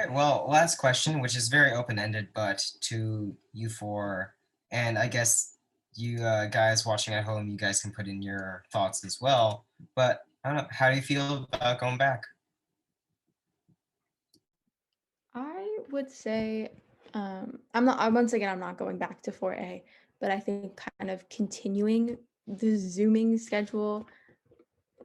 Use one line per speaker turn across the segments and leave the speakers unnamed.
right. Well, last question, which is very open-ended, but to you four, and I guess you guys watching at home, you guys can put in your thoughts as well. But I don't know, how do you feel about going back?
I would say I'm not once again I'm not going back to 4A, but I think kind of continuing the zooming schedule,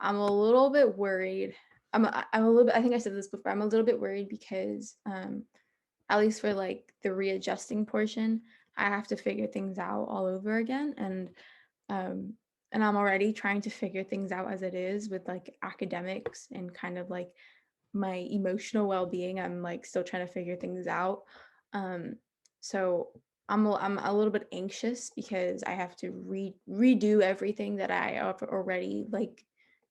I'm a little bit worried. I'm a little bit, I think I said this before. I'm a little bit worried because at least for like the readjusting portion, I have to figure things out all over again, um and I'm already trying to figure things out as it is with like academics and kind of like my emotional well-being. I'm like still trying to figure things out. um so I'm a little bit anxious because I have to redo everything that I have already like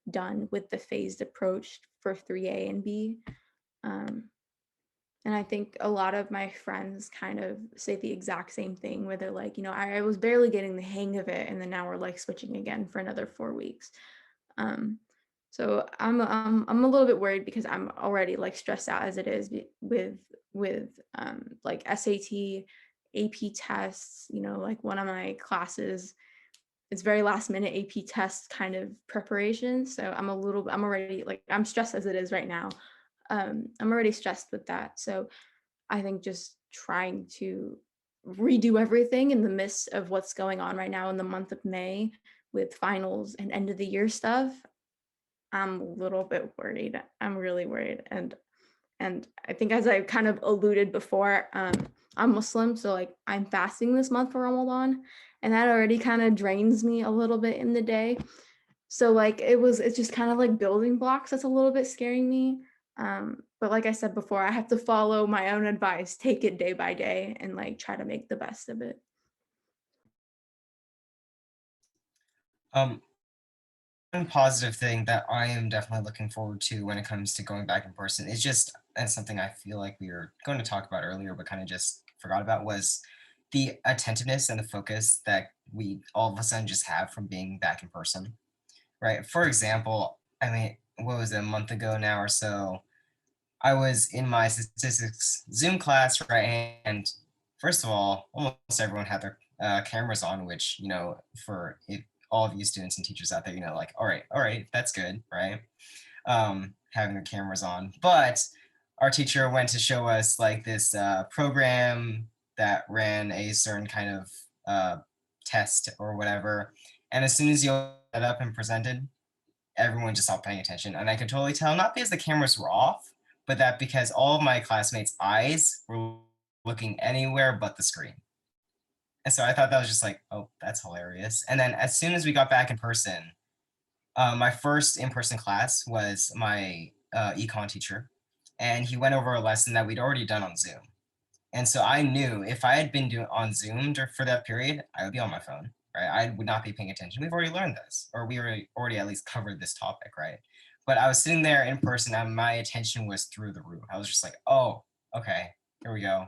done with the phased approach for 3A and B. um and I think a lot of my friends kind of say the exact same thing where they're like, I was barely getting the hang of it, and then now we're like switching again for another 4 weeks. Um, so I'm a little bit worried because I'm already like stressed out as it is with like SAT, AP tests. Like one of my classes, it's very last minute AP test kind of preparation. So I'm already like I'm stressed as it is right now. I'm already stressed with that. So I think just trying to redo everything in the midst of what's going on right now in the month of May with finals and end of the year stuff, I'm a little bit worried. I'm really worried. And I think as I kind of alluded before, I'm Muslim, so like I'm fasting this month for Ramadan, and that already kind of drains me a little bit in the day. So like it's just kind of like building blocks that's a little bit scaring me. But like I said before, I have to follow my own advice, take it day by day, and like try to make the best of it.
Um, One positive thing that I am definitely looking forward to when it comes to going back in person is just, and something I feel like we were going to talk about earlier, but kind of just forgot about, was the attentiveness and the focus that we all of a sudden just have from being back in person, right? For example, I mean, what was it, a month ago now or so? I was in my statistics Zoom class, right? And first of almost everyone had their cameras on, which, for all of you students and teachers out there, like, all right, that's good, right? Having the cameras on. But our teacher went to show us like this program that ran a certain kind of uh, test or whatever. And as soon as you opened it up and presented, everyone just stopped paying attention. And I could totally tell, not because the cameras were off, but that because all of my classmates' eyes were looking anywhere but the screen. And so I thought that was just like, oh, that's hilarious. And then as soon as we got back in person, my first in-person class was my econ teacher, and he went over a lesson that we'd already done on Zoom. And so I knew if I had been doing on Zoom for that period, I would be on my phone, right? I would not be paying attention. We've already learned this, or we already at least covered this topic, right? But I was sitting there in person and my attention was through the roof. I was just like, oh, okay, here we go.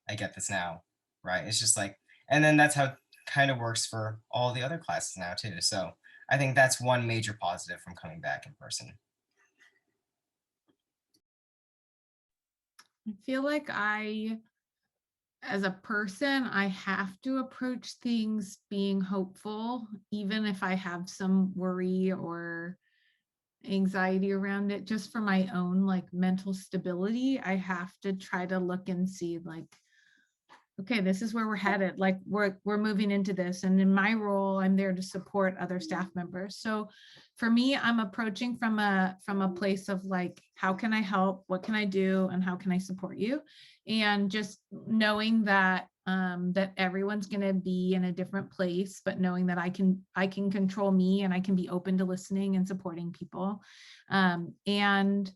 I get this now, right? It's just like, and then that's how it kind of works for all the other classes now too. So I think that's one major positive from coming back in person.
I feel like as a person, I have to approach things being hopeful, even if I have some worry or anxiety around it, just for my own like mental stability. I have to try to look and see like, okay, this is where we're headed. Like we're moving into this. And in my role, I'm there to support other staff members. So for me, I'm approaching from a place of like, how can I help? What can I do? And how can I support you? And just knowing that that everyone's going to be in a different place, but knowing that I can control me and I can be open to listening and supporting people. And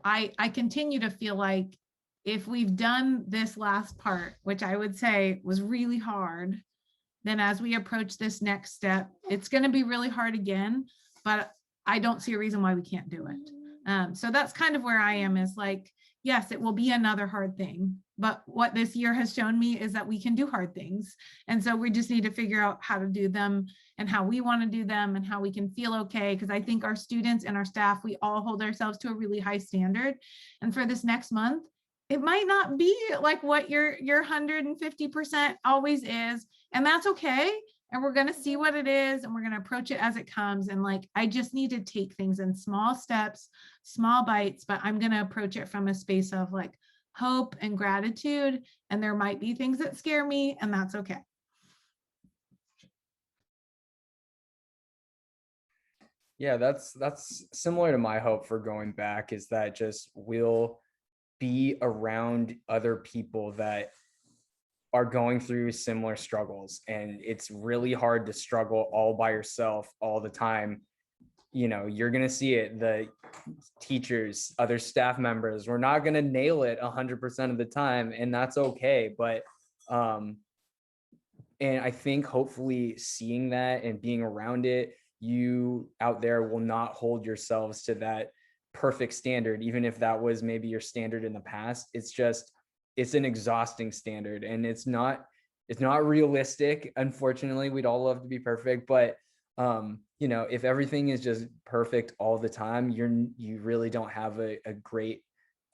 I continue to feel like if we've done this last part, which I would say was really hard, then as we approach this next step, it's going to be really hard again, but I don't see a reason why we can't do it. So that's kind of where I am, is like, yes, it will be another hard thing, but what this year has shown me is that we can do hard things. And so we just need to figure out how to do them and how we want to do them and how we can feel okay. Because I think our students and our staff, we all hold ourselves to a really high standard. And for this next month, it might not be like what your 150% always is, and that's okay. And we're going to see what it is, and we're going to approach it as it comes. And like, I just need to take things in small steps, small bites, but I'm going to approach it from a space of like hope and gratitude. And there might be things that scare me, and that's okay.
Yeah, that's similar to my hope for going back, is that just we'll be around other people that are going through similar struggles. And it's really hard to struggle all by yourself all the time. You know, you're going to see it, the teachers, other staff members, we're not going to nail it 100% of the time, and that's okay. But and I think hopefully seeing that and being around it, you out there will not hold yourselves to that perfect standard, even if that was maybe your standard in the past. It's an exhausting standard, and it's not realistic. Unfortunately, we'd all love to be perfect, but you know, if everything is just perfect all the time, you really don't have a great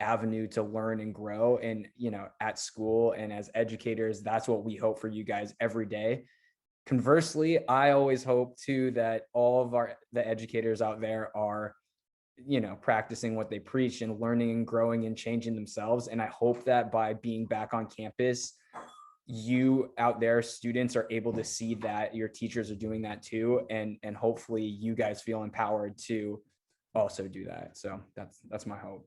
avenue to learn and grow. And you know, at school and as educators, that's what we hope for you guys every day. Conversely, I always hope too that all of the educators out there are, you know, practicing what they preach and learning and growing and changing themselves. And I hope that by being back on campus, you out there, students, are able to see that your teachers are doing that too, and hopefully you guys feel empowered to also do that. So that's my hope.